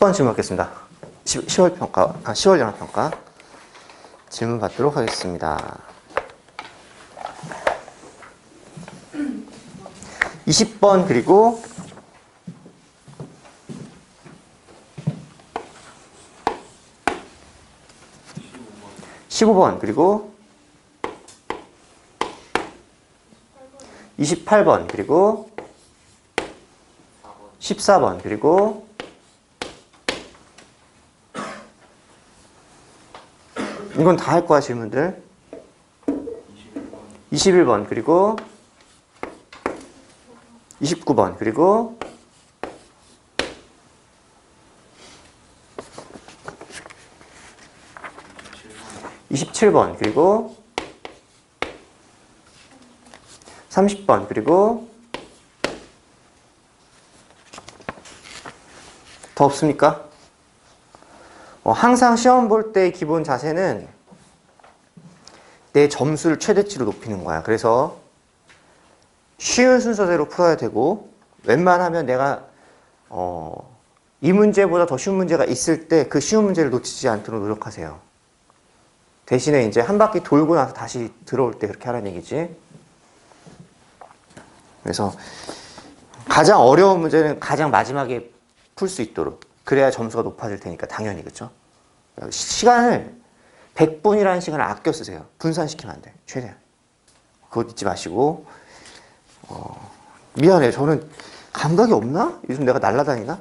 10번 질문 받겠습니다. 10월 평가, 10월 연합평가 질문 받도록 하겠습니다. 20번 그리고 15번 그리고 28번 그리고 14번 그리고 '이건 다 할 거야 질문들. 21번 그리고 29번 그리고 27번 그리고 30번 그리고 더 없습니까? 항상 시험 볼 때 기본 자세는 내 점수를 최대치로 높이는 거야. 그래서 쉬운 순서대로 풀어야 되고, 웬만하면 내가 이 문제보다 더 쉬운 문제가 있을 때 그 쉬운 문제를 놓치지 않도록 노력하세요. 대신에 이제 한 바퀴 돌고 나서 다시 들어올 때 그렇게 하라는 얘기지. 그래서 가장 어려운 문제는 가장 마지막에 풀 수 있도록, 그래야 점수가 높아질 테니까 당연히. 그렇죠? 시간을 100분이라는 시간을 아껴 쓰세요. 분산시키면 안 돼. 최대한. 그거 잊지 마시고. 미안해요. 저는 감각이 없나? 요즘 내가 날라다니나?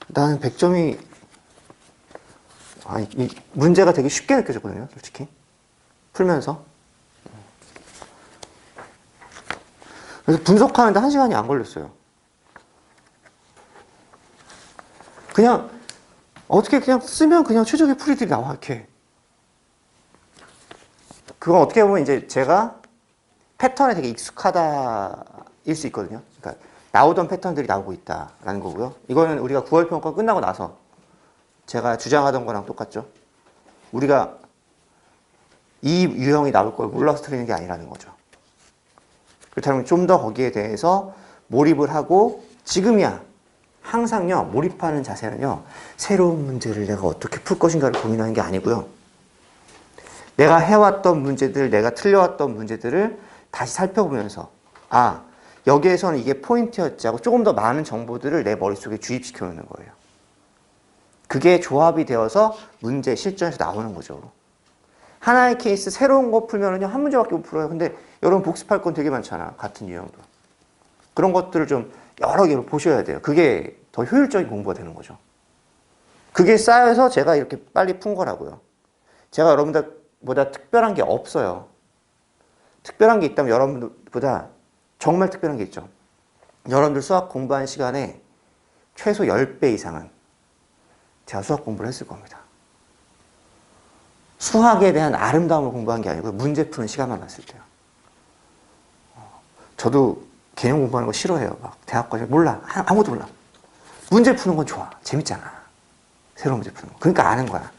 나는 100점이 이 문제가 되게 쉽게 느껴졌거든요. 솔직히. 풀면서. 그래서 분석하는데 1시간이 안 걸렸어요. 그냥 어떻게 그냥 쓰면 그냥 최적의 풀이들이 나와 이렇게. 그건 어떻게 보면 이제 제가 패턴에 되게 익숙하다일 수 있거든요. 그러니까 나오던 패턴들이 나오고 있다라는 거고요. 이거는 우리가 9월 평가 끝나고 나서 제가 주장하던 거랑 똑같죠. 우리가 이 유형이 나올 걸 몰라서 틀리는 게 아니라는 거죠. 그렇다면 좀 더 거기에 대해서 몰입을 하고, 지금이야 항상요, 몰입하는 자세는요, 새로운 문제를 내가 어떻게 풀 것인가를 고민하는 게 아니고요, 내가 해왔던 문제들, 내가 틀려왔던 문제들을 다시 살펴보면서 여기에서는 이게 포인트였지 하고 조금 더 많은 정보들을 내 머릿속에 주입시켜 놓는 거예요. 그게 조합이 되어서 문제 실전에서 나오는 거죠. 하나의 케이스 새로운 거 풀면은요, 한 문제밖에 못 풀어요. 근데 여러분 복습할 건 되게 많잖아. 같은 유형도. 그런 것들을 좀 여러 개로 보셔야 돼요. 그게 더 효율적인 공부가 되는 거죠. 그게 쌓여서 제가 이렇게 빨리 푼 거라고요. 제가 여러분들보다 특별한 게 없어요. 특별한 게 있다면 여러분들보다 정말 특별한 게 있죠. 여러분들 수학 공부한 시간에 최소 10배 이상은 제가 수학 공부를 했을 겁니다. 수학에 대한 아름다움을 공부한 게 아니고 문제 푸는 시간만 났을 때요. 저도 개념 공부하는 거 싫어해요. 막 대학까지 몰라. 아무것도 몰라. 문제 푸는 건 좋아. 재밌잖아. 새로운 문제 푸는 거. 그러니까 아는 거야.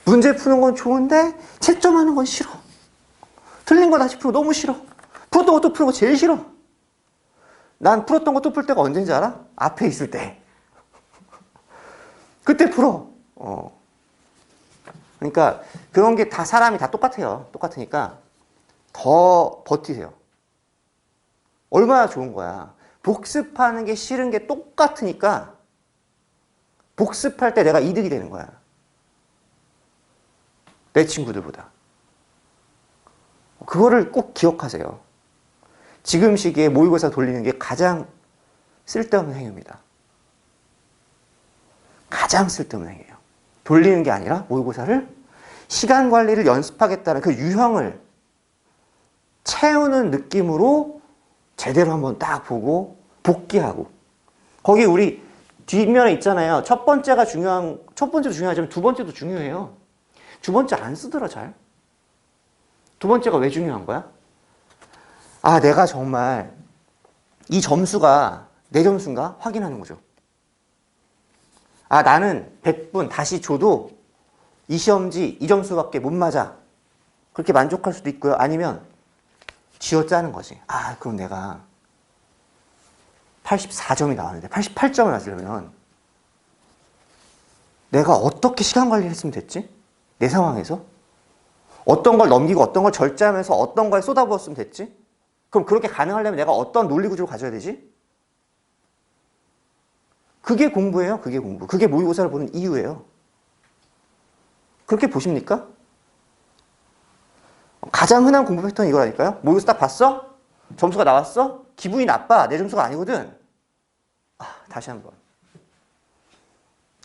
문제 푸는 건 좋은데 채점하는 건 싫어. 틀린 거 다시 풀고 너무 싫어. 풀었던 것도 푸는 거 제일 싫어. 난 풀었던 것도 풀 때가 언제인지 알아? 앞에 있을 때. 그때 풀어. 그러니까 그런 게 다 사람이 다 똑같아요. 똑같으니까 더 버티세요. 얼마나 좋은 거야. 복습하는 게 싫은 게 똑같으니까 복습할 때 내가 이득이 되는 거야. 내 친구들보다. 그거를 꼭 기억하세요. 지금 시기에 모의고사 돌리는 게 가장 쓸데없는 행위입니다. 가장 쓸데없는 행위예요. 돌리는 게 아니라 모의고사를 시간 관리를 연습하겠다는 그 유형을 채우는 느낌으로 제대로 한번 딱 보고 복기하고, 거기 우리 뒷면에 있잖아요. 첫 번째도 중요하지만 두 번째도 중요해요. 두 번째 안 쓰더라 잘. 두 번째가 왜 중요한 거야? 내가 정말 이 점수가 내 점수인가? 확인하는 거죠. 나는 100분 다시 줘도 이 시험지 이 점수밖에 못 맞아. 그렇게 만족할 수도 있고요. 아니면 쥐어짜는 거지. 그럼 내가 84점이 나왔는데 88점을 맞으려면 내가 어떻게 시간 관리를 했으면 됐지? 내 상황에서? 어떤 걸 넘기고 어떤 걸 절제하면서 어떤 걸 쏟아부었으면 됐지? 그럼 그렇게 가능하려면 내가 어떤 논리 구조를 가져야 되지? 그게 공부예요. 그게 공부. 그게 모의고사를 보는 이유예요. 그렇게 보십니까? 가장 흔한 공부 패턴이 이거라니까요. 모의고사 딱 봤어? 점수가 나왔어? 기분이 나빠. 내 점수가 아니거든. 다시 한번.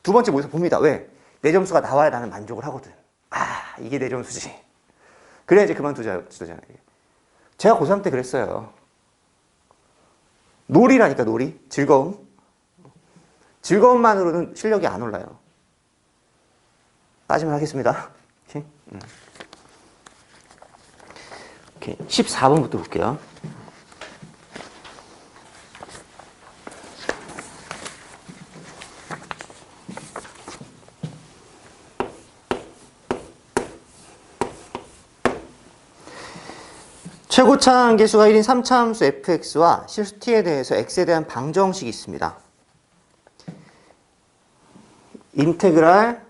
두 번째 모의고사 봅니다. 왜? 내 점수가 나와야 나는 만족을 하거든. 이게 내 점수지. 그래야 이제 그만두잖아요. 제가 고3 때 그랬어요. 놀이라니까, 놀이. 즐거움. 즐거움만으로는 실력이 안 올라요. 빠지면 하겠습니다. 오케이. 오케이. 14번부터 볼게요. 최고차 계수가 1인 3차 함수 fx와 실수 t에 대해서 x에 대한 방정식이 있습니다. 인테그랄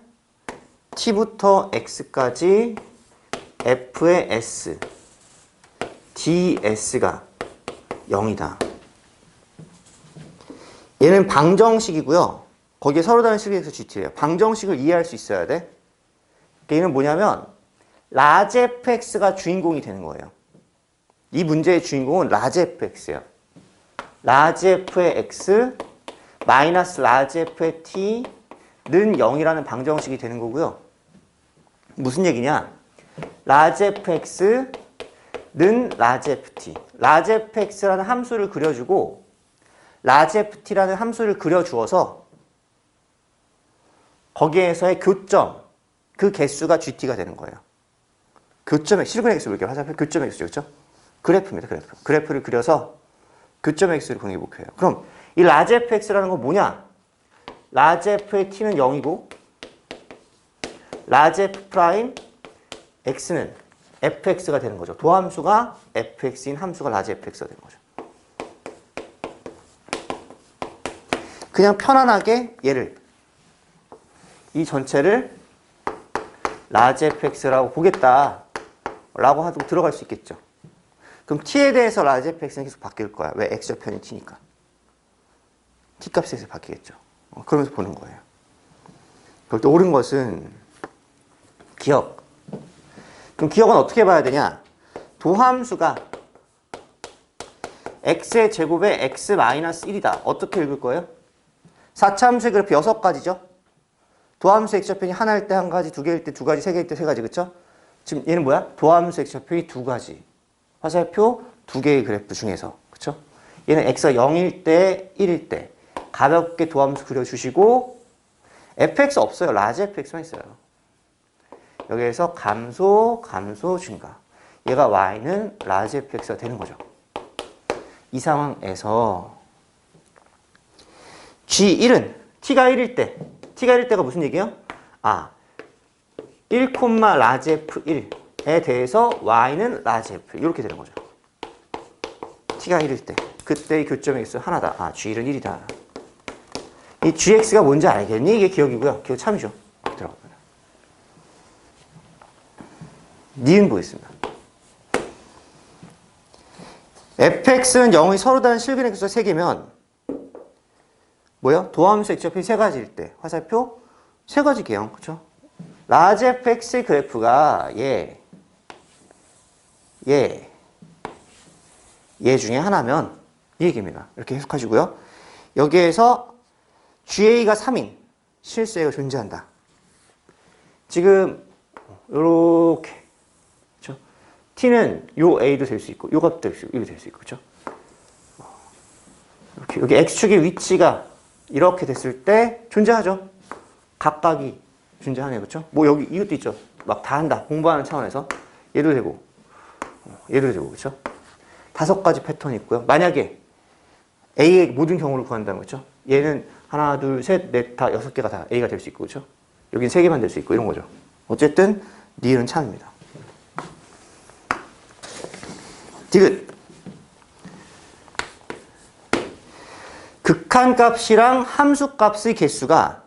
t부터 x까지 f의 s ds가 0이다. 얘는 방정식이고요. 거기에 서로 다른 식에서 gt래요. 방정식을 이해할 수 있어야 돼. 얘는 뭐냐면 라지 fx가 주인공이 되는 거예요. 이 문제의 주인공은 라지 fx예요. 라지 f의 x 마이너스 라지 f의 t는 0이라는 방정식이 되는 거고요. 무슨 얘기냐? 라지 fx는 라지 ft. 라지 fx라는 함수를 그려주고 라지 ft라는 함수를 그려주어서 거기에서의 교점, 그 개수가 gt가 되는 거예요. 교점의 실근의 개수 볼게요. 화살표 교점의 개수죠. 그렇죠? 그래프입니다. 그래프. 그래프를 그려서 교점 x를 구하는 게 목표예요. 그럼 이 라지 fx라는 건 뭐냐? 라지 f의 t는 0이고 라지 f 프라임 x는 fx가 되는 거죠. 도함수가 fx인 함수가 라지 fx가 되는 거죠. 그냥 편안하게 얘를 이 전체를 라지 fx라고 보겠다 라고 하고 들어갈 수 있겠죠. 그럼 t에 대해서 라지 fx는 계속 바뀔 거야. 왜? x좌편이 t니까. t 값에 대해서 바뀌겠죠. 그러면서 보는 거예요. 그럴 때 옳은 것은 기억. 그럼 기억은 어떻게 봐야 되냐? 도함수가 x의 제곱에 x-1이다. 어떻게 읽을 거예요? 4차 함수의 그래프 6가지죠? 도함수 x좌편이 하나일 때 1가지, 2개일 때 2가지, 3개일 때 3가지, 그쵸? 지금 얘는 뭐야? 도함수 x좌편이 2가지. 화살표 2개의 그래프 중에서, 그쵸? 얘는 x가 0일 때, 1일 때 가볍게 도함수 그려주시고 fx 없어요. 라지 fx만 있어요. 여기에서 감소, 증가. 얘가 y는 라지 fx가 되는 거죠. 이 상황에서 g1은 t가 1일 때, t가 1일 때가 무슨 얘기예요? 1, 라지 f1에 대해서 y는 라지 f 이렇게 되는 거죠. t가 1일 때 그때의 교점의 개수 하나다. g1은 1이다. 이 gx가 뭔지 알겠니? 이게 기억이고요. 기억 참이죠. 들어갑니다. 니은 보겠습니다. fx는 0의 서로 다른 실근의 개수가 3개면 뭐요? 도함수 x좌편이 3가지일 때 화살표 3가지 개형. 그렇죠? 라지 fx의 그래프가 얘 중에 하나면 이 얘기입니다. 이렇게 해석하시고요. 여기에서 GA가 3인 실수가 존재한다. 지금 이렇게 그렇죠? T는 요 A도 될 수 있고 요 값도 될 수 있고 이거 될 수 있고 그렇죠? 이렇게 여기 X축의 위치가 이렇게 됐을 때 존재하죠. 각각이 존재하네요. 그렇죠? 뭐 여기 이것도 있죠. 막 다 한다. 공부하는 차원에서 얘도 되고 얘도 되고 그렇죠? 5가지 패턴이 있고요. 만약에 A의 모든 경우를 구한다면 그렇죠? 얘는 하나, 둘, 셋, 넷, 다 6개가 다 A가 될 수 있고 그렇죠? 여긴 3개만 될 수 있고 이런 거죠. 어쨌든 니은 참입니다. 디귿. 극한값이랑 함수값의 개수가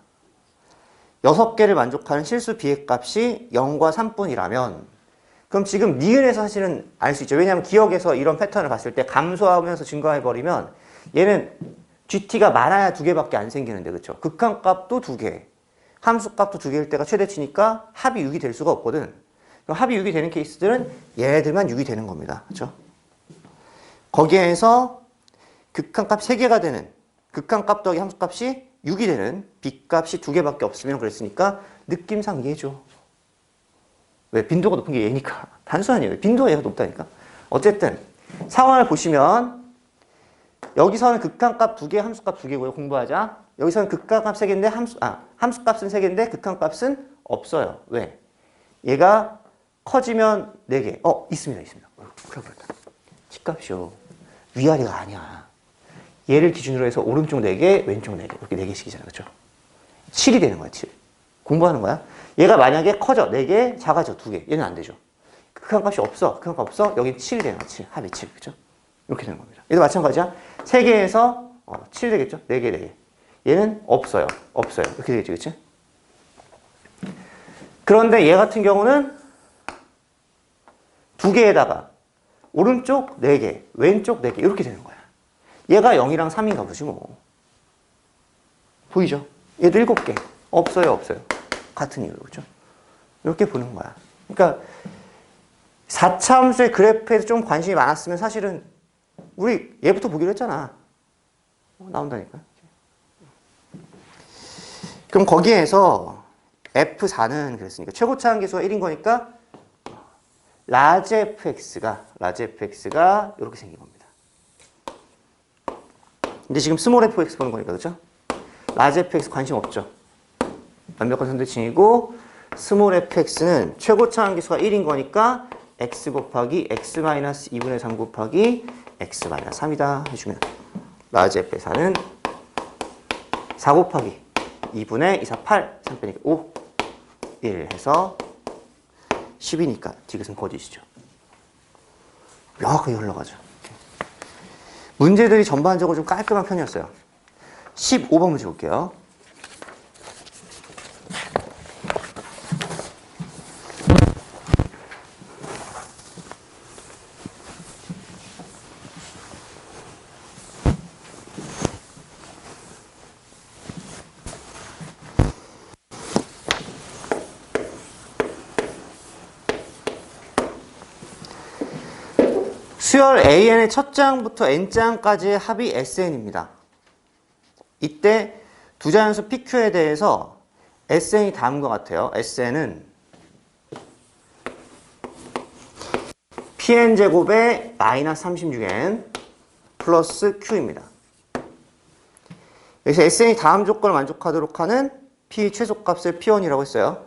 6개를 만족하는 실수 비핵값이 0과 3뿐이라면 그럼 지금 니은에서 사실은 알 수 있죠. 왜냐하면 기억에서 이런 패턴을 봤을 때 감소하면서 증가해버리면 얘는 GT가 많아야 2개밖에 안 생기는데 그렇죠. 극한값도 2개, 함수값도 2개일 때가 최대치니까 합이 6이 될 수가 없거든. 그럼 합이 6이 되는 케이스들은 얘네들만 6이 되는 겁니다. 그렇죠? 거기에서 극한값 3개가 되는 극한값 더하기 함수값이 6이 되는 B값이 2개밖에 없으면 그랬으니까 느낌상 얘죠. 왜? 빈도가 높은 게 얘니까. 단순한 얘기예요. 빈도가 얘가 높다니까. 어쨌든 상황을 보시면 여기서는 극한값 2개, 함수값 2개고요. 공부하자. 여기서는 극한값 3개인데 함수값은 3개인데 극한값은 없어요. 왜? 얘가 커지면 4개. 있습니다. 큰일 났다. T값이요. 위아래가 아니야. 얘를 기준으로 해서 오른쪽 4개, 왼쪽 4개. 이렇게 4개씩이잖아요. 그렇죠? 7이 되는 거야, 7. 공부하는 거야. 얘가 만약에 커져, 4개, 작아져, 2개. 얘는 안 되죠. 극한값이 없어. 극한값 없어. 여긴 7이 되는 거야, 7. 합이 7. 그렇죠? 이렇게 되는 겁니다. 얘도 마찬가지야. 3개에서 7 되겠죠? 4개, 4개. 얘는 없어요. 이렇게 되겠죠, 그렇지? 그런데 얘 같은 경우는 2개에다가 오른쪽 4개, 왼쪽 4개 이렇게 되는 거야. 얘가 0이랑 3인가 보지 뭐. 보이죠? 얘도 7개. 없어요. 같은 이유로. 그렇죠? 이렇게 보는 거야. 그러니까 4차 함수의 그래프에서 좀 관심이 많았으면 사실은 우리 얘부터 보기로 했잖아. 나온다니까. 그럼 거기에서 F4는 그랬으니까 최고차 한계수가 1인 거니까 라지 fx가 이렇게 생긴 겁니다. 근데 지금 스몰 fx 보는 거니까 그렇죠? 라지 fx 관심 없죠. 완벽한 선대칭이고 스몰 fx는 최고차 한계수가 1인 거니까 x 곱하기 x-2분의 3 곱하기 x-3이다 해주면 라지 fx는 4 곱하기 2분의 2, 4, 8, 3 빼니까 5, 1 해서 10이니까 디귿은 거짓이죠. 명확하게 흘러가죠. 문제들이 전반적으로 좀 깔끔한 편이었어요. 15번 문제 볼게요. 수열 AN의 첫 장부터 N장까지의 합이 SN입니다. 이때 두 자연수 PQ에 대해서 SN이 다음과 같아요. SN은 PN제곱의 마이너스 36N 플러스 Q입니다. 여기서 SN이 다음 조건을 만족하도록 하는 P 최소값을 P1이라고 했어요.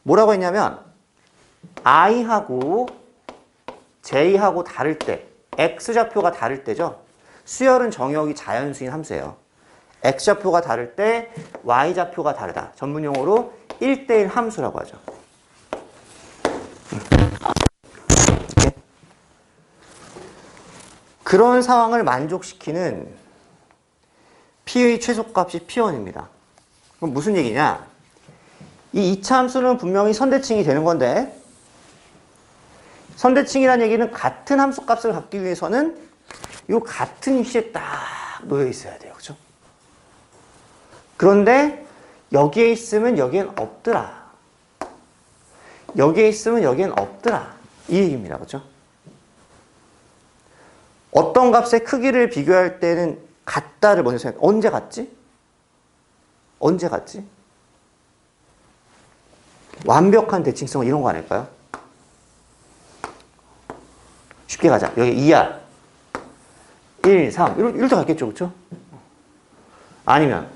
뭐라고 했냐면 I하고 J하고 다를 때, X좌표가 다를 때죠. 수열은 정역이 자연수인 함수예요. X좌표가 다를 때 Y좌표가 다르다. 전문용어로 1대1 함수라고 하죠. 그런 상황을 만족시키는 P의 최소값이 P1입니다. 그럼 무슨 얘기냐? 이 2차 함수는 분명히 선대칭이 되는 건데 선대칭이라는 얘기는 같은 함수값을 갖기 위해서는 이 같은 위치에 딱 놓여 있어야 돼요. 그죠? 그런데 여기에 있으면 여기엔 없더라. 여기에 있으면 여기엔 없더라. 이 얘기입니다. 그죠? 어떤 값의 크기를 비교할 때는 같다를 먼저 생각해. 언제 같지? 언제 같지? 완벽한 대칭성 이런 거 아닐까요? 쉽게 가자. 여기 2야. 1, 3. 이럴 때 같겠죠. 그렇죠? 아니면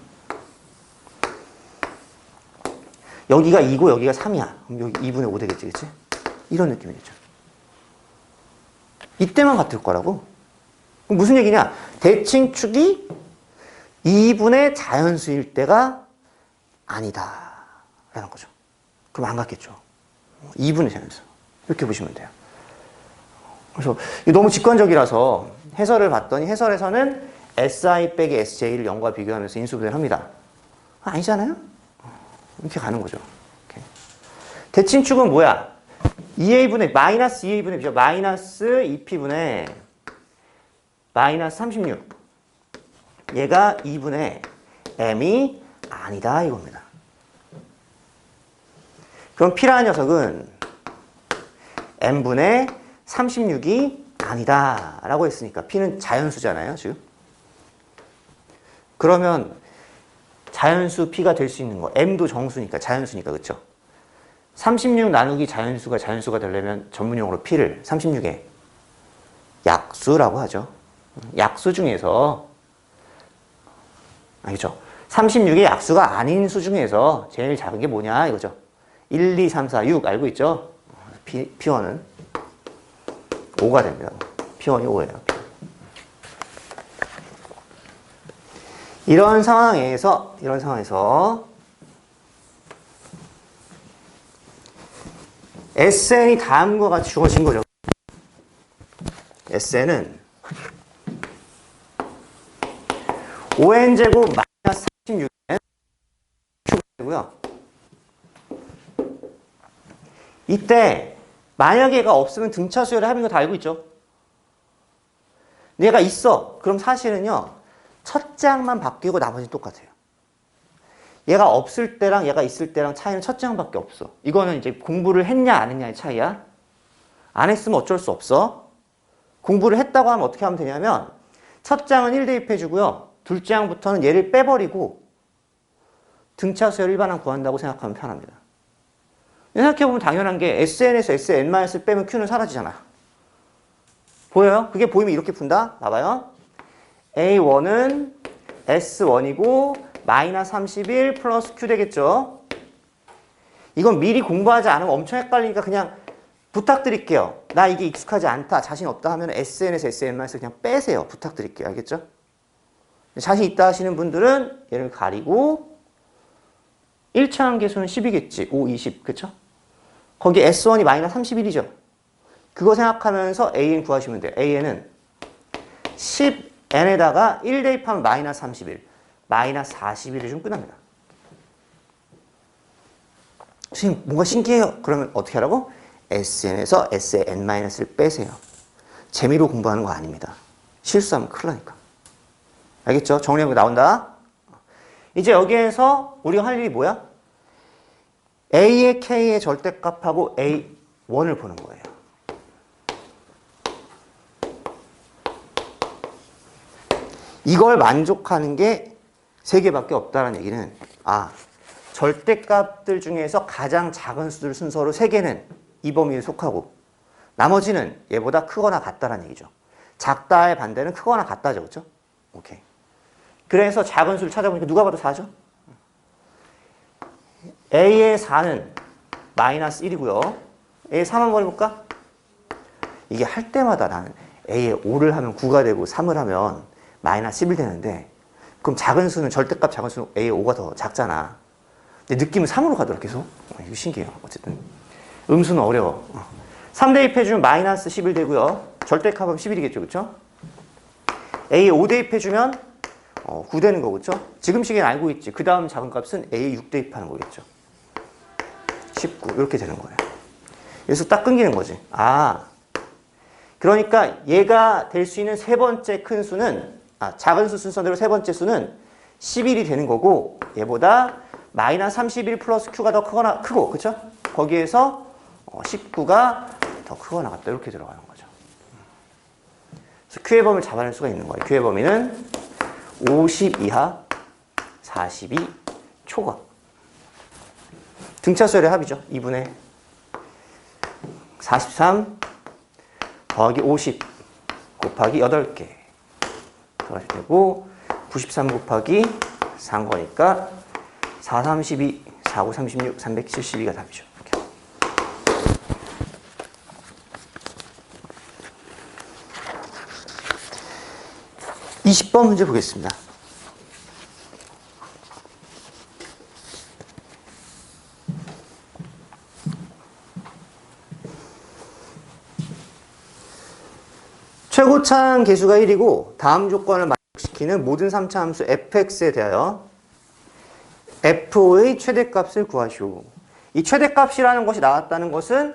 여기가 2고 여기가 3이야. 그럼 여기 2분의 5 되겠지. 그치? 이런 느낌이겠죠. 이때만 같을 거라고. 그럼 무슨 얘기냐? 대칭축이 2분의 자연수일 때가 아니다. 라는 거죠. 그럼 안 같겠죠. 2분의 자연수. 이렇게 보시면 돼요. 그래서 너무 직관적이라서 해설을 봤더니 해설에서는 SI 빼기 SJ를 0과 비교하면서 인수분해를 합니다. 아니잖아요? 이렇게 가는 거죠. 이렇게. 대칭축은 뭐야? 2a분의 마이너스 2a분의 b죠. 마이너스 2p분의 마이너스 36. 얘가 2분의 m이 아니다 이겁니다. 그럼 p라는 녀석은 m분의 36이 아니다 라고 했으니까 p는 자연수잖아요 지금. 그러면 자연수 p가 될 수 있는 거 m도 정수니까 자연수니까 그쵸? 36 나누기 자연수가 되려면 전문용어로 p를 36의 약수라고 하죠. 약수 중에서 알겠죠? 36의 약수가 아닌 수 중에서 제일 작은 게 뭐냐 이거죠. 1, 2, 3, 4, 6 알고 있죠? P1은 5가 됩니다. P1이 5예요. 이런 상황에서 SN이 다음과 같이 주어진 거죠. SN은 5n제곱 마이너스 36n Q고요. 이때 만약 얘가 없으면 등차 수열의 합인 거 다 알고 있죠. 얘가 있어. 그럼 사실은요. 첫 장만 바뀌고 나머지는 똑같아요. 얘가 없을 때랑 얘가 있을 때랑 차이는 첫 장밖에 없어. 이거는 이제 공부를 했냐 안 했냐의 차이야. 안 했으면 어쩔 수 없어. 공부를 했다고 하면 어떻게 하면 되냐면 첫 장은 1 대입해주고요. 둘째 장부터는 얘를 빼버리고 등차 수열 일반항 구한다고 생각하면 편합니다. 생각해보면 당연한 게 SN에서 SN-을 빼면 Q는 사라지잖아. 보여요? 그게 보이면 이렇게 푼다? 봐봐요. A1은 S1이고 마이너스 31 플러스 Q 되겠죠? 이건 미리 공부하지 않으면 엄청 헷갈리니까 그냥 부탁드릴게요. 나 이게 익숙하지 않다, 자신 없다 하면 SN에서 SN-을 그냥 빼세요. 부탁드릴게요. 알겠죠? 자신 있다 하시는 분들은 얘를 가리고 1차 함계수는 10이겠지. 5, 20. 그쵸? 거기 S1이 마이너스 31이죠. 그거 생각하면서 AN 구하시면 돼요. AN은 10N에다가 1 대입하면 마이너스 31. 마이너스 41을 좀 끝납니다. 선생님 뭔가 신기해요. 그러면 어떻게 하라고? SN에서 SN-를 빼세요. 재미로 공부하는 거 아닙니다. 실수하면 큰일 나니까. 알겠죠? 정리한 거 나온다. 이제 여기에서 우리가 할 일이 뭐야? A의 K의 절대값하고 A1을 보는 거예요. 이걸 만족하는 게 세 개밖에 없다는 얘기는 절대값들 중에서 가장 작은 수들 순서로 세 개는 이 범위에 속하고 나머지는 얘보다 크거나 같다는 얘기죠. 작다의 반대는 크거나 같다죠. 그렇죠? 오케이. 그래서 작은 수를 찾아보니까 누가 봐도 4죠? A의 4는 마이너스 1이고요. A의 3 한번 해볼까? 이게 할 때마다 나는 A의 5를 하면 9가 되고 3을 하면 마이너스 11 되는데 그럼 작은 수는 절대값 작은 수는 A의 5가 더 작잖아. 근데 느낌은 3으로 가더라 계속. 이거 신기해요. 어쨌든 음수는 어려워. 3 대입해주면 마이너스 11 되고요. 절대값은 11이겠죠. 그렇죠? A의 5 대입해주면 9 되는 거 그렇죠? 지금 시기엔 알고 있지. 그 다음 작은 값은 A의 6 대입하는 거겠죠. 19 이렇게 되는 거예요. 여기서 딱 끊기는 거지. 그러니까 얘가 될 수 있는 세 번째 큰 수는 작은 수 순서대로 세 번째 수는 11이 되는 거고 얘보다 마이너스 31 플러스 Q가 더 크고 그쵸? 거기에서 19가 더 크거나 같다 이렇게 들어가는 거죠. 그래서 Q의 범위를 잡아낼 수가 있는 거예요. Q의 범위는 50 이하 42 초과 등차수열의 합이죠. 2분의 43 더하기 50 곱하기 8개 더하실 되고 93 곱하기 4인 거니까 4, 32, 4, 5, 36, 372가 답이죠. 이렇게. 이 20번 문제 보겠습니다. 최고차항 계수가 1이고 다음 조건을 만족시키는 모든 3차 함수 fx에 대하여 f5의 최대값을 구하시오. 이 최대값이라는 것이 나왔다는 것은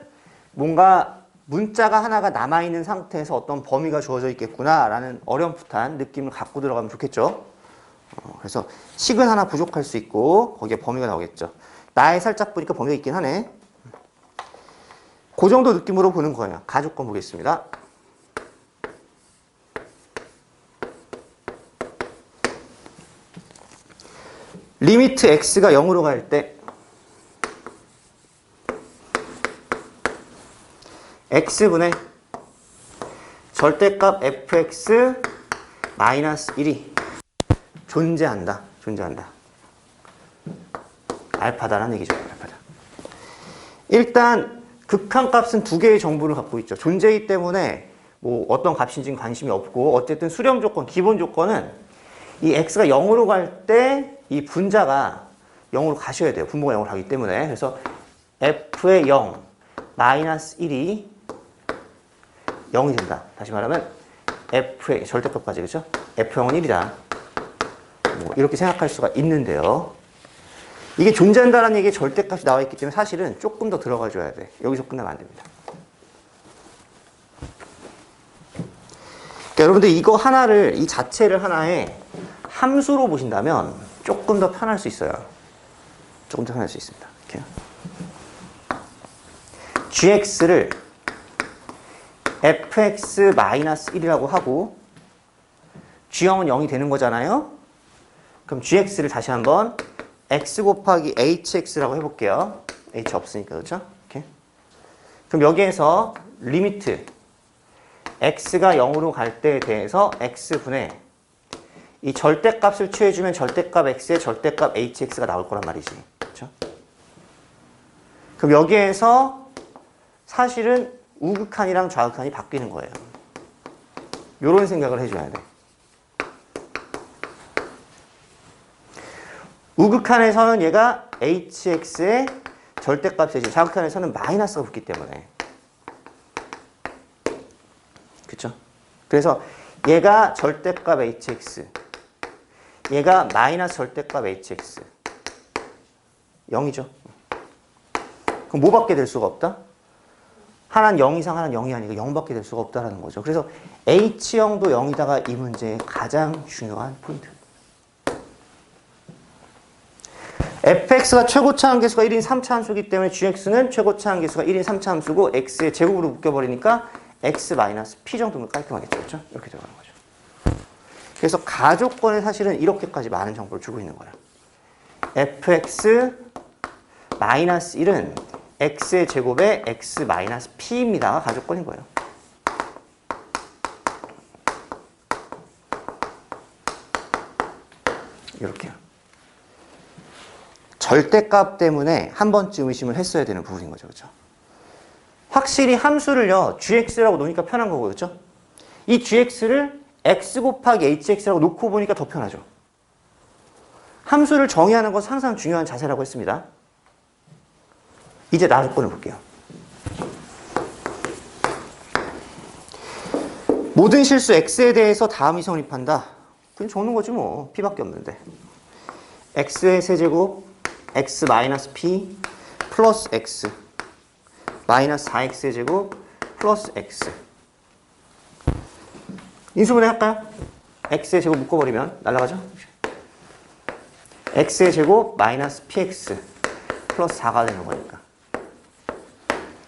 뭔가 문자가 하나가 남아있는 상태에서 어떤 범위가 주어져 있겠구나라는 어렴풋한 느낌을 갖고 들어가면 좋겠죠. 그래서 식은 하나 부족할 수 있고 거기에 범위가 나오겠죠. 나에 살짝 보니까 범위가 있긴 하네. 그 정도 느낌으로 보는 거예요. 가족권 보겠습니다. 리미트 x가 0으로 갈 때 x분의 절대값 fx 마이너스 1이 존재한다. 알파다라는 얘기죠. 알파다. 일단 극한값은 두 개의 정보를 갖고 있죠. 존재이기 때문에 뭐 어떤 값인지는 관심이 없고 어쨌든 수렴 조건, 기본 조건은 이 x가 0으로 갈 때 이 분자가 0으로 가셔야 돼요. 분모가 0으로 가기 때문에. 그래서 f의 0 마이너스 1이 0이 된다. 다시 말하면 f의 절대값까지 그렇죠? f0은 1이다. 뭐 이렇게 생각할 수가 있는데요. 이게 존재한다는 얘기에 절대값이 나와 있기 때문에 사실은 조금 더 들어가 줘야 돼. 여기서 끝나면 안 됩니다. 그러니까 여러분들 이거 하나를 이 자체를 하나의 함수로 보신다면 조금 더 편할 수 있어요. 조금 더 편할 수 있습니다. 이렇게. gx를 fx-1이라고 하고 g형은 0이 되는 거잖아요. 그럼 gx를 다시 한번 x 곱하기 hx라고 해볼게요. h 없으니까 그렇죠? 이렇게. 그럼 여기에서 리미트 x가 0으로 갈 때에 대해서 x분의 이 절대값을 취해주면 절대값 x의 절대값 hx가 나올 거란 말이지. 그렇죠? 그럼 여기에서 사실은 우극한이랑 좌극한이 바뀌는 거예요. 요런 생각을 해줘야 돼. 우극한에서는 얘가 hx의 절대값이지 좌극한에서는 마이너스가 붙기 때문에. 그쵸? 그래서 얘가 절대값 hx, 얘가 마이너스 절대값 hx. 0이죠. 그럼 뭐밖에 될 수가 없다? 하나는 0 이상, 하나는 0이 아니고 0밖에 될 수가 없다는 거죠. 그래서 h형도 0이다가 이 문제의 가장 중요한 포인트. fx가 최고차 함계수가 1인 3차 함수이기 때문에 gx는 최고차 함계수가 1인 3차 함수고 x의 제곱으로 묶여버리니까 x-p 정도면 깔끔하겠죠. 그렇죠? 이렇게 들어가는 거죠. 그래서 가족권에 사실은 이렇게까지 많은 정보를 주고 있는 거예요. fx-1은 x의 제곱에 x-p입니다. 가족권인 거예요. 이렇게요. 절대값 때문에 한 번쯤 의심을 했어야 되는 부분인 거죠. 그렇죠? 확실히 함수를요, gx라고 놓으니까 편한 거고, 그렇죠? 이 gx를 x 곱하기 hx라고 놓고 보니까 더 편하죠. 함수를 정의하는 것은 항상 중요한 자세라고 했습니다. 이제 나조건을 볼게요. 모든 실수 x에 대해서 다음이 성립한다. 그냥 적는 거지 뭐. p밖에 없는데. x의 세제곱 x-p 플러스 x 마이너스 4x의 제곱 플러스 x. 인수분해 할까요? x의 제곱 묶어버리면 날아가죠? x의 제곱 마이너스 px 플러스 4가 되는 거니까.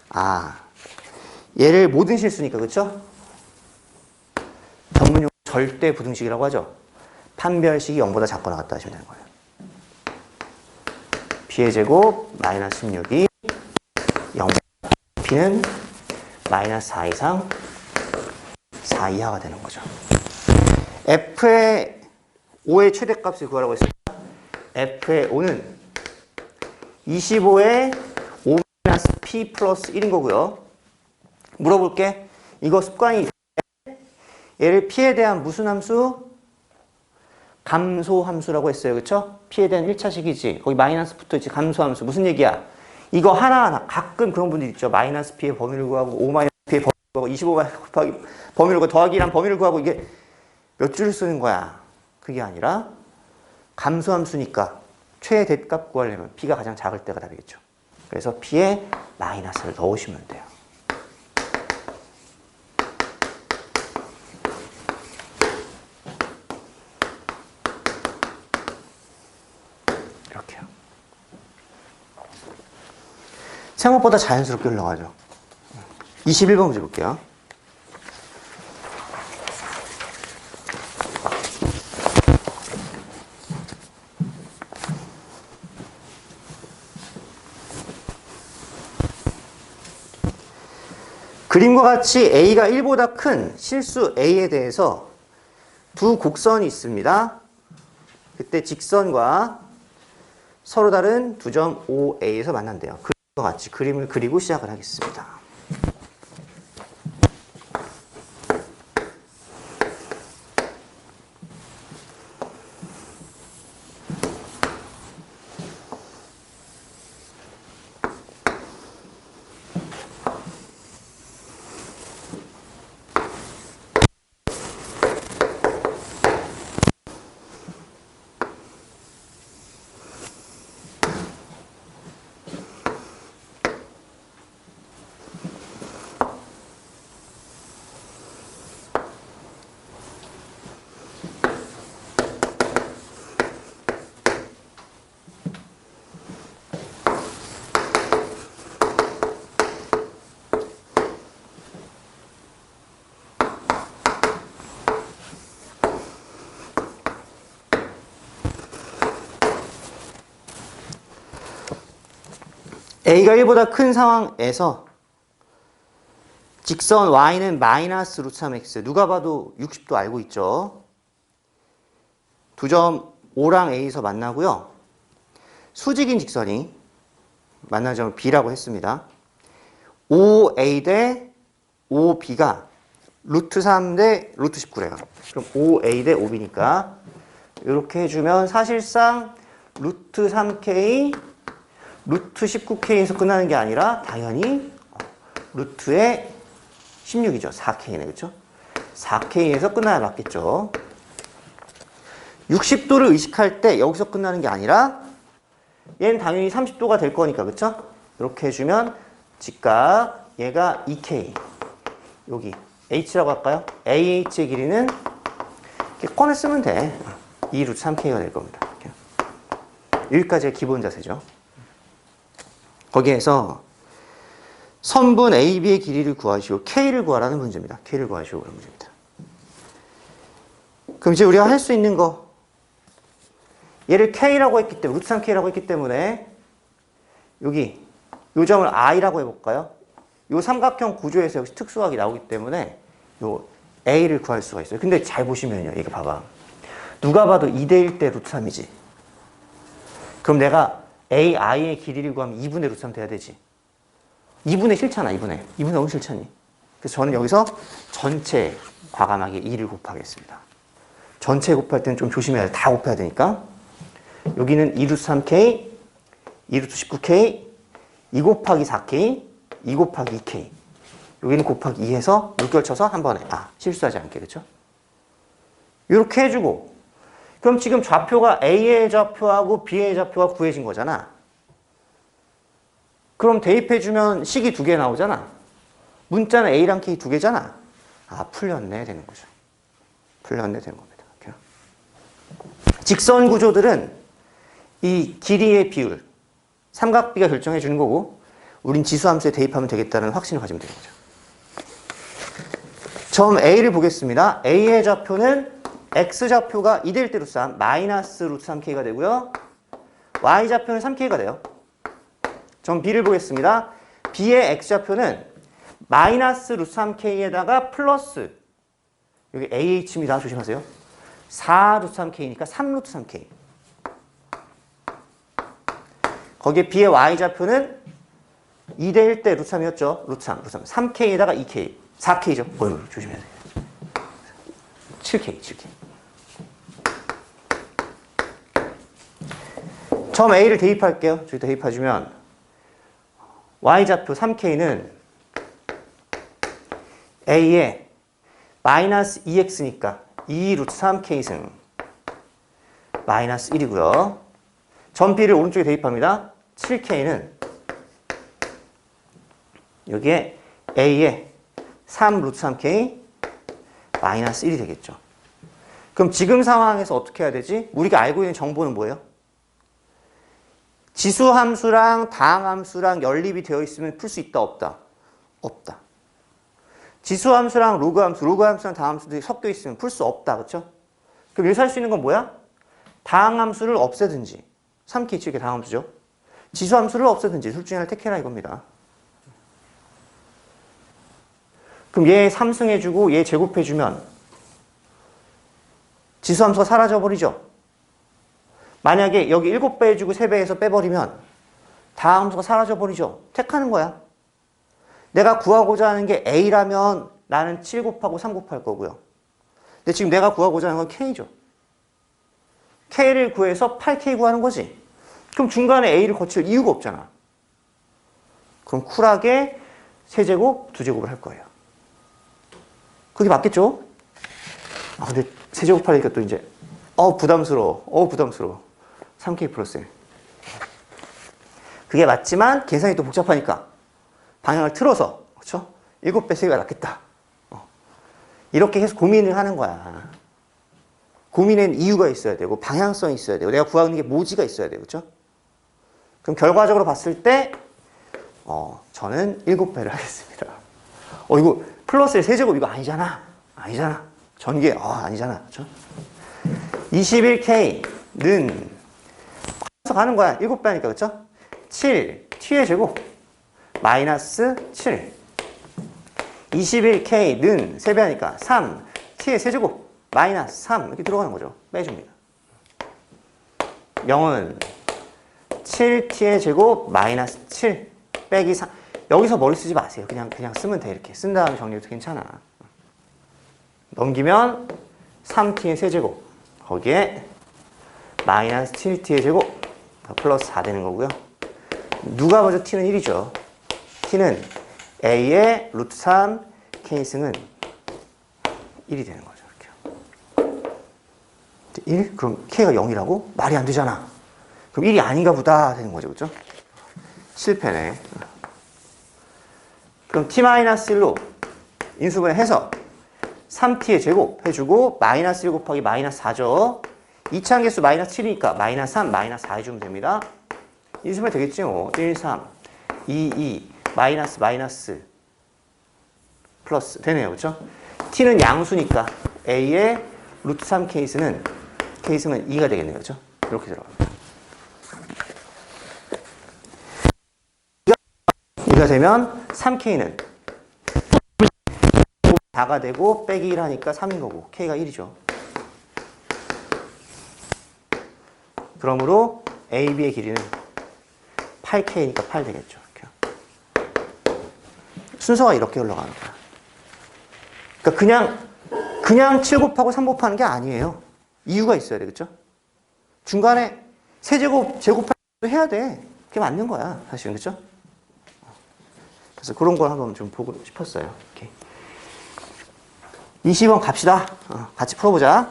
아, 얘를 모든 실수니까, 그쵸? 전문용 절대 부등식이라고 하죠. 판별식이 0보다 작거나 같다 하시면 되는 거예요. p의 제곱 마이너스 16이 0, p는 마이너스 4 이상 4 이하가 되는 거죠. f의 5의 최대값을 구하라고 했습니다. f의 5는 25의 5-p 플러스 1인 거고요. 물어볼게. 이거 습관이 얘를 p에 대한 무슨 함수? 감소함수라고 했어요. 그쵸? p에 대한 1차식이지. 거기 마이너스 붙어있지. 감소함수. 무슨 얘기야? 이거 하나하나 가끔 그런 분들 있죠. 마이너스 p의 범위를 구하고 5-p의 범위를 구하고 25 곱하기 범위를 구하고 더하기란 범위를 구하고 이게 몇 줄을 쓰는 거야? 그게 아니라 감소함수니까 최대값 구하려면 B가 가장 작을 때가 답이겠죠. 그래서 B에 마이너스를 넣으시면 돼요. 이렇게요. 생각보다 자연스럽게 흘러가죠. 21번 문제 볼게요. 그림과 같이 A가 1보다 큰 실수 A에 대해서 두 곡선이 있습니다. 그때 직선과 서로 다른 두 점 OA에서 만난대요. 그림과 같이 그림을 그리고 시작을 하겠습니다. A가 1보다 큰 상황에서 직선 Y는 마이너스 루트 3X. 누가 봐도 60도 알고 있죠. 두 점 O랑 A에서 만나고요. 수직인 직선이 만나는 점을 B라고 했습니다. OA 대 OB가 루트 3 대 루트 19래요. 그럼 OA 대 OB니까 이렇게 해주면 사실상 루트 3K 루트 19K에서 끝나는 게 아니라 당연히 루트의 16이죠. 4K네. 그렇죠? 4K에서 끝나야 맞겠죠. 60도를 의식할 때 여기서 끝나는 게 아니라 얘는 당연히 30도가 될 거니까. 그렇죠? 이렇게 해주면 직각 얘가 2K 여기 H라고 할까요? AH의 길이는 이렇게 꺼내 쓰면 돼. 2 루트 3K가 될 겁니다. 여기까지가 기본 자세죠. 거기에서 선분 AB의 길이를 구하시오. K를 구하라는 문제입니다. K를 구하시오. 그런 문제입니다. 그럼 이제 우리가 할 수 있는 거. 얘를 K라고 했기 때문에, 루트 3K라고 했기 때문에 여기 요 점을 I라고 해볼까요? 요 삼각형 구조에서 여기 특수각이 나오기 때문에 요 A를 구할 수가 있어요. 근데 잘 보시면요. 이거 봐봐. 누가 봐도 2대1 대 루트 3이지. 그럼 내가 AI의 길이를 구하면 2분의 루트 3 돼야 되지. 2분의 싫잖아, 2분의. 2분의 너무 싫잖니. 그래서 저는 여기서 전체 과감하게 2를 곱하겠습니다. 전체 곱할 때는 좀 조심해야 돼. 다 곱해야 되니까. 여기는 2 루트 3K, 2 루트 19K, 2 곱하기 4K, 2 곱하기 2K. 여기는 곱하기 2해서 물결 쳐서 한 번에. 실수하지 않게. 그렇죠? 이렇게 해주고. 그럼 지금 좌표가 A의 좌표하고 B의 좌표가 구해진 거잖아. 그럼 대입해주면 식이 2개 나오잖아. 문자는 A랑 K 2개잖아. 풀렸네 되는 거죠. 풀렸네 되는 겁니다. 이렇게. 직선 구조들은 이 길이의 비율, 삼각비가 결정해 주는 거고 우린 지수함수에 대입하면 되겠다는 확신을 가지면 되는 거죠. 점 A를 보겠습니다. A의 좌표는 X좌표가 2대1 대 루트 3, 마이너스 루트 3K가 되고요. Y좌표는 3K가 돼요. 점 B를 보겠습니다. B의 X좌표는 마이너스 루트 3K에다가 플러스, 여기 AH입니다. 조심하세요. 4 루트 3K니까 3 루트 3K. 거기에 B의 Y좌표는 2대1 대 루트 3이었죠. 루트 3, 루트 3. 3K에다가 2K. 4K죠. 조심해야 돼요. 7K, 7K. 점 A를 대입할게요. 저기 대입해주면 Y좌표 3K는 A에 마이너스 2X니까 2 루트 3K승 마이너스 1이고요. 전 B를 오른쪽에 대입합니다. 7K는 여기에 A에 3 루트 3K 마이너스 1이 되겠죠. 그럼 지금 상황에서 어떻게 해야 되지? 우리가 알고 있는 정보는 뭐예요? 지수함수랑 다항함수랑 연립이 되어 있으면 풀 수 있다, 없다? 없다. 지수함수랑 로그함수랑 다항함수들이 섞여 있으면 풀 수 없다, 그렇죠? 그럼 여기서 할 수 있는 건 뭐야? 다항함수를 없애든지 3K, 7K 다항함수죠. 지수함수를 없애든지 둘 중에 하나를 택해라 이겁니다. 그럼 얘 3승 해주고 얘 제곱해주면 지수함수가 사라져버리죠. 만약에 여기 7배 해주고 3배 해서 빼버리면 다함수가 사라져버리죠. 택하는 거야. 내가 구하고자 하는 게 A라면 나는 7 곱하고 3 곱할 거고요. 근데 지금 내가 구하고자 하는 건 K죠. K를 구해서 8K 구하는 거지. 그럼 중간에 A를 거칠 이유가 없잖아. 그럼 쿨하게 3제곱, 2제곱을 할 거예요. 그게 맞겠죠? 아, 근데 3제곱 하니까 또 이제 부담스러워. 3K 플러스 1. 그게 맞지만 계산이 또 복잡하니까 방향을 틀어서, 그렇죠? 7배 3개가 낫겠다. 이렇게 해서 고민을 하는 거야. 고민엔 이유가 있어야 되고 방향성이 있어야 되고 내가 구하는 게 뭐지가 있어야 되고, 그렇죠? 그럼 결과적으로 봤을 때 저는 7배를 하겠습니다. 이거 플러스의 세제곱 이거 아니잖아. 전개 아니잖아. 그렇죠? 21K는 가는 거야. 7배 하니까, 그렇죠? 7 T의 제곱 마이너스 7 21K는 3배 하니까 3 T의 세제곱 마이너스 3 이렇게 들어가는 거죠. 빼줍니다. 0은 7T의 제곱 마이너스 7 빼기 3. 여기서 머리 쓰지 마세요. 그냥 쓰면 돼. 이렇게 쓴 다음에 정리해도 괜찮아. 넘기면 3T의 세제곱 거기에 마이너스 7T의 제곱 플러스 4 되는 거고요. 누가 먼저 T는 1이죠. T는 A의 루트 3 K승은 1이 되는 거죠. 이렇게. 1? 그럼 K가 0이라고? 말이 안 되잖아. 그럼 1이 아닌가 보다 되는 거죠. 그렇죠? 실패네. 그럼 T-1로 인수분해 해서 3T의 제곱 해주고 마이너스 1 곱하기 마이너스 4죠. 이차함계수 마이너스 7이니까 마이너스 3, 마이너스 4 해주면 됩니다. 인수분해 되겠죠. 1, 3, 2, 마이너스 플러스 되네요. 그렇죠? T는 양수니까 A의 루트 3 K승은 2가 되겠네요. 그렇죠? 이렇게 들어갑니다. 2가 되면 3K는 4가 되고 빼기 1 하니까 3인 거고 K가 1이죠. 그러므로 AB의 길이는 8K니까 8 되겠죠. 이렇게. 순서가 이렇게 흘러가는 거야. 그러니까 그냥 7 곱하고 3 곱하는 게 아니에요. 이유가 있어야 돼. 그렇죠? 중간에 세제곱 제곱해야 돼. 그게 맞는 거야. 사실은. 그렇죠? 그래서 그런 걸 한번 좀 보고 싶었어요. 이렇게. 20번 갑시다. 같이 풀어보자.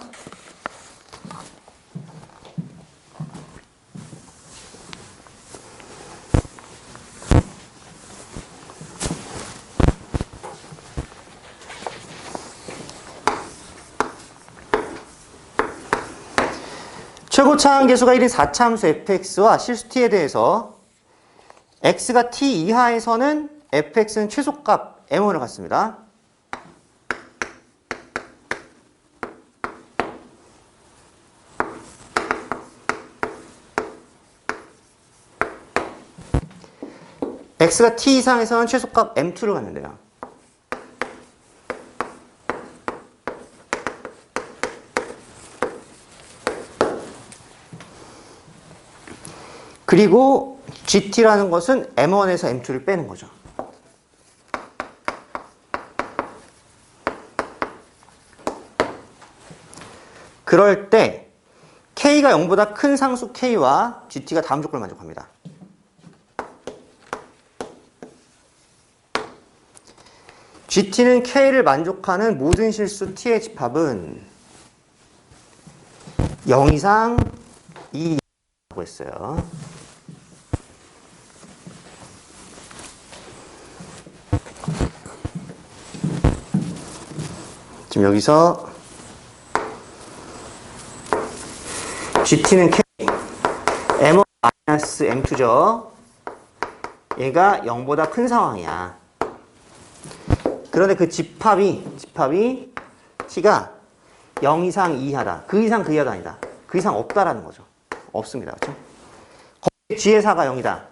최고차항계수가 1인 4차함수 fx와 실수 t에 대해서 x가 t 이하에서는 fx는 최소값 m1을 갖습니다. x가 t 이상에서는 최소값 m2를 갖는데요. 그리고 GT라는 것은 M1에서 M2를 빼는 거죠. 그럴 때 K가 0보다 큰 상수 K와 GT가 다음 조건을 만족합니다. GT는 K를 만족하는 모든 실수 T의 집합은 0 이상 2 라고 했어요. 지금 여기서 GT는 K, M1-M2죠. 얘가 0보다 큰 상황이야. 그런데 그 집합이 T가 0 이상 이하다. 그 이상 그 이하도 아니다. 그 이상 없다라는 거죠. 없습니다. 그렇죠? G의 4가 0이다.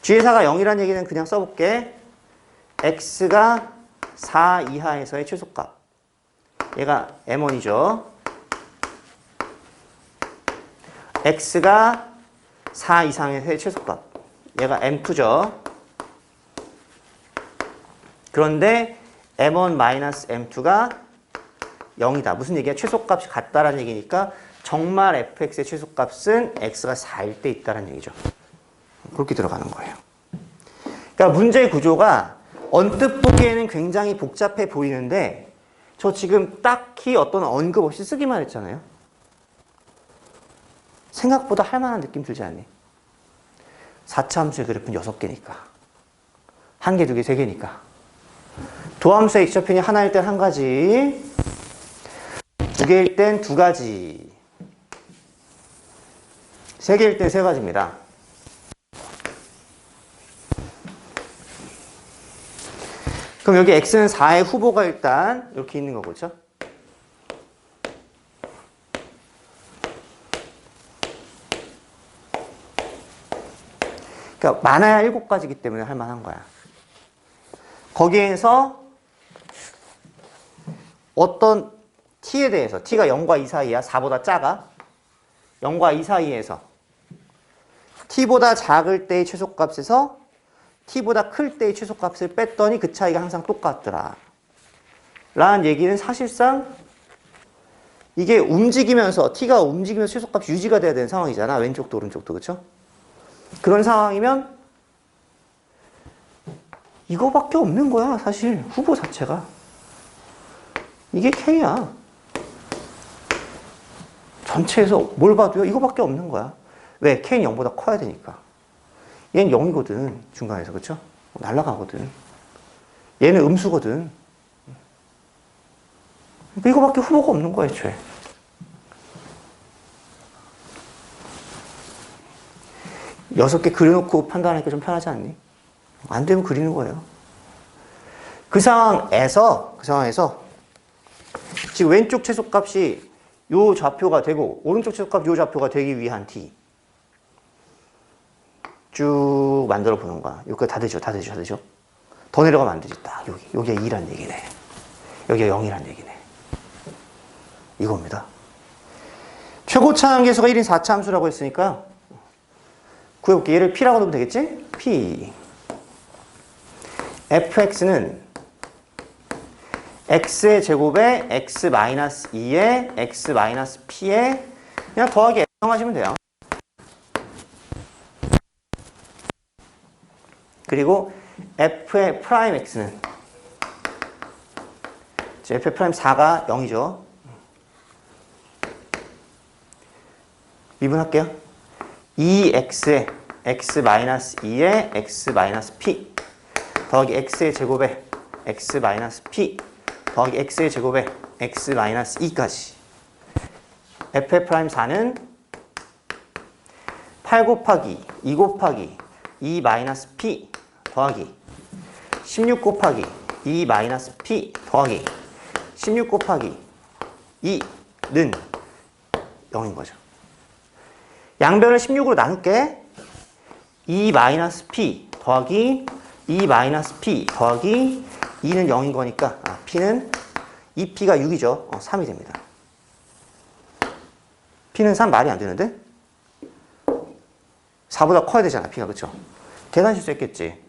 G의 4가 0이라는 얘기는 그냥 써볼게. X가 4 이하에서의 최소값. 얘가 M1이죠. X가 4 이상에서의 최소값. 얘가 M2죠. 그런데 M1-M2가 0이다. 무슨 얘기야? 최소값이 같다라는 얘기니까 정말 fx의 최소값은 x가 4일 때 있다는 얘기죠. 그렇게 들어가는 거예요. 그러니까 문제의 구조가 언뜻 보기에는 굉장히 복잡해 보이는데 저 지금 딱히 어떤 언급 없이 쓰기만 했잖아요. 생각보다 할 만한 느낌 들지 않니? 4차 함수의 그래프는 6개니까. 1개, 2개, 3개니까. 도함수의 x좌표는 하나일 땐 1가지, 2개일 땐 2가지, 3개일 땐 3가지입니다. 그럼 여기 x는 4의 후보가 일단 이렇게 있는 거고, 그렇죠? 그러니까 많아야 7가지이기 때문에 할 만한 거야. 거기에서 어떤 t에 대해서 t가 0과 2 사이야. 4보다 작아. 0과 2 사이에서 t보다 작을 때의 최소값에서 t보다 클 때의 최소값을 뺐더니 그 차이가 항상 똑같더라. 라는 얘기는 사실상 이게 움직이면서 t가 움직이면서 최소값이 유지가 돼야 되는 상황이잖아. 왼쪽도 오른쪽도. 그렇죠? 그런 상황이면 이거밖에 없는 거야. 사실 후보 자체가. 이게 K야. 전체에서 뭘 봐도요. 이거밖에 없는 거야. 왜? K는 0보다 커야 되니까. 얘는 0이거든. 중간에서. 그렇죠? 날아가거든. 얘는 음수거든. 그러니까 이거밖에 후보가 없는 거야. 애초에. 여섯 개 그려놓고 판단하니까 좀 편하지 않니? 안 되면 그리는 거예요. 그 상황에서 지금 왼쪽 최소값이 요 좌표가 되고 오른쪽 최소값이 요 좌표가 되기 위한 t 쭉 만들어 보는 거야. 여기가 다 되죠. 더 내려가면 안 되지. 딱 여기가 2란 얘기네. 여기가 0이란 얘기네. 이겁니다. 최고차 한계수가 1인 4차 함수라고 했으니까 구해볼게. 얘를 P라고 넣으면 되겠지? P. fx는 x의 제곱에 x-2에 x-p에 그냥 더하기 x 하시면 돼요. 그리고 f의 프라임 x는 f의 프라임 4가 0이죠. 미분할게요. 2x에 x-2에 x-p 더하기 x의 제곱에 x-p 더하기 x의 제곱에 x-2까지. f의 프라임 4는 8 곱하기 2 곱하기 2-p 더하기 16 곱하기 2-p 더하기 16 곱하기 2는 0인 거죠. 양변을 16으로 나눌게. 2-p 더하기 2-p 더하기 2는 0인 거니까 P는 2P가 6이죠. 3이 됩니다. P는 3 말이 안 되는데? 4보다 커야 되잖아. P가. 그렇죠? 계산 실수했겠지.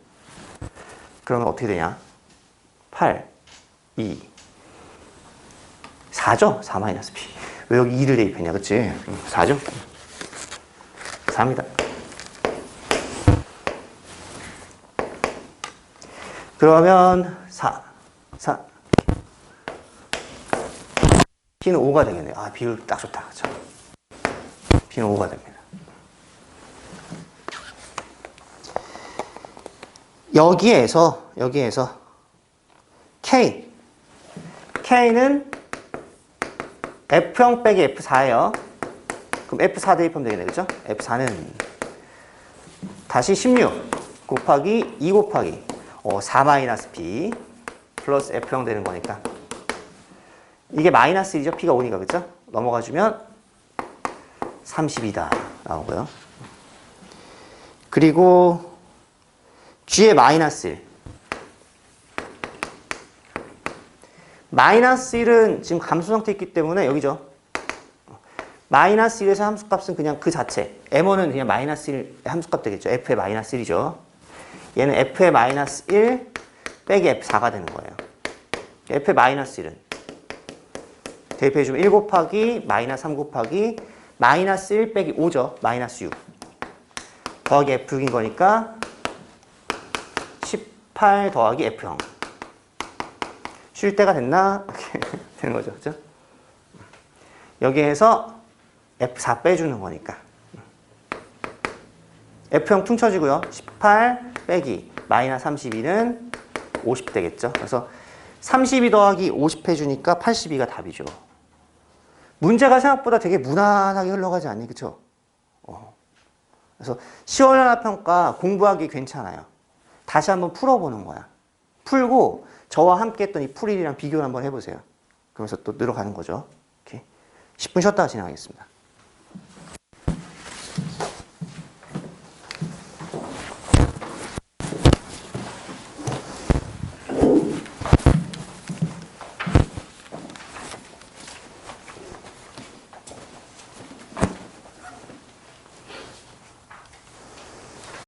그러면 어떻게 되냐? 8, 2, 4죠? 4-P. 왜 여기 2를 대입했냐? 그치? 4죠? 4입니다. 그러면 4. B는 5가 되겠네요. 아, 비율 딱 좋다. 그쵸? B는 5가 됩니다. 여기에서 K는 F형 빼기 F4예요. 그럼 F4 대입하면 되겠네. 그죠? F4는 다시 16 곱하기 2 곱하기 4-B 플러스 F형 되는 거니까 이게 마이너스 1이죠. P가 5니까. 그죠? 넘어가주면 32다 나오고요. 그리고 G의 마이너스 1. 마이너스 1은 지금 감수 상태 있기 때문에 여기죠. 마이너스 1에서 함수값은 그냥 그 자체. M1은 그냥 마이너스 1의 함수값 되겠죠. F의 마이너스 1이죠. 얘는 F의 마이너스 1 빼기 F4가 되는 거예요. F의 마이너스 1은 대입해주면 1 곱하기 마이너스 3 곱하기 마이너스 1 빼기 5죠. 마이너스 6 더하기 F6인 거니까 18 더하기 F형. 쉴 때가 됐나? 이렇게 되는 거죠. 그죠? 여기에서 F4 빼주는 거니까. F형 퉁쳐지고요. 18 빼기 마이너스 32는 50 되겠죠. 그래서 32 더하기 50 해주니까 82가 답이죠. 문제가 생각보다 되게 무난하게 흘러가지 않니? 그쵸? 그래서 시험연합평가 공부하기 괜찮아요. 다시 한번 풀어보는 거야. 풀고 저와 함께 했던 이 풀이랑 비교를 한번 해보세요. 그러면서 또 늘어가는 거죠. 이렇게 10분 쉬었다가 진행하겠습니다.